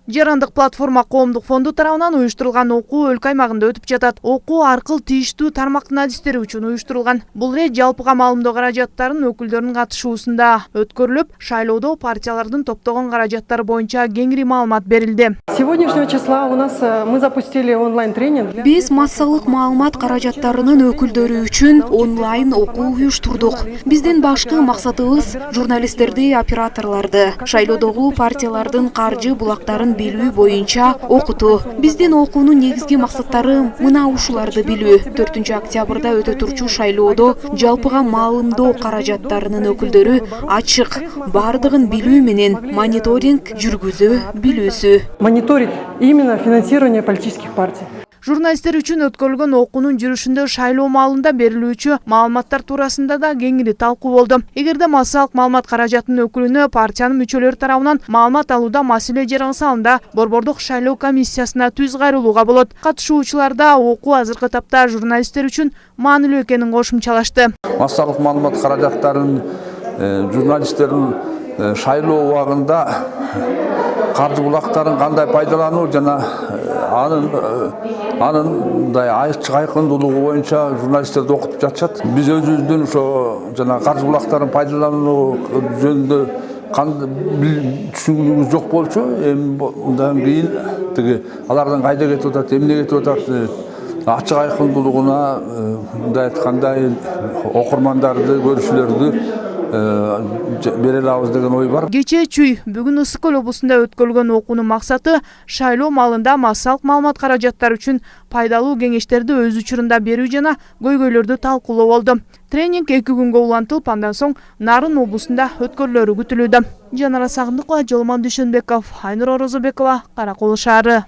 Жарандык платформа коомдук фонду тарабынан уюштурулган окуу өлкө аймагында өтүп жатат. Окуу аркылуу тийиштүү тармактын адистери үчүн уюштурулган. Бул рейд жалпыга маалымдоо каражаттарын өкүлдөрүнүн катышуусунда өткөрүлүп, шайлоодо партиялардын топтогон каражаттары боюнча кеңири маалымат берилди. Сегодняшнего числа у нас мы запустили онлайн-тренинг. Биз массалык маалымат каражаттарынын өкүлдөрү үчүн онлайн окуу уюштурдук. Биздин башкы максатыбыз журналисттерди, операторлорду шайлоодогу партиялардын каржы булактарын билүү боюнча окутуу. Биздин окуунун негизги максаттары мына ушуларды билүү. 4 октябрда өтө турчу шайлоодо жалпыга маалымдоо каражаттарынын өкүлдөрү ачык, бардыгын билүү менен мониторинг жүргүзө билүүсү. Мониторить именно финансирование политических партий. Журналисттер үчүн өткөрүлгөн окуунун жүрүшүндө шайлоо маалында берилүүчү маалыматтар туурасында да кеңири талкуу болду. Эгерде массалык маалымат каражатынын өкүлүнө партиянын мүчөлөрү тарабынан маалымат алууда маселе жаралса, анда борбордук шайлоо комиссиясына түз кайрылууга болот. Катышуучулар да окуу азыркы тапта журналисттер үчүн маанилүү экенин кошумчалашты. Массалык маалымат каражаттарын журналисттердин шайлоо убагында каржы булактарын кандай пайдалануу жана анын мындай ачык айкындуулугу боюнча журналисттерди окутуп жатышат. Биз өзүбүздүн ошо жана каржы булактарын пайдалануу жөнүндө түшүнүгүбүз жок болчу. Мындан кийин тиги алардын кайда кетип атат, эмне кетип атат, ачык айкындуулугуна мындай айтканда окурмандарды, көрүүчүлөрдү бере алабыз деген ой бар. Кечээ Чүй бүгүн Ысык Көл облусунда өткөрүлгөн окуунун максаты шайлоо маалында массалык маалымат каражаттары үчүн пайдалуу кеңештерди өз учурунда берүү жана көйгөйлөрдү талкуулоо болду. Тренинг 2 күнгө улантылып, андан соң Нарын облусунда өткөрүлөрү күтүлүүдө. Жанара Сагындыкова, Жолман Дүйшөнбеков, Айнур Орозобекова, Кара Кол шаары.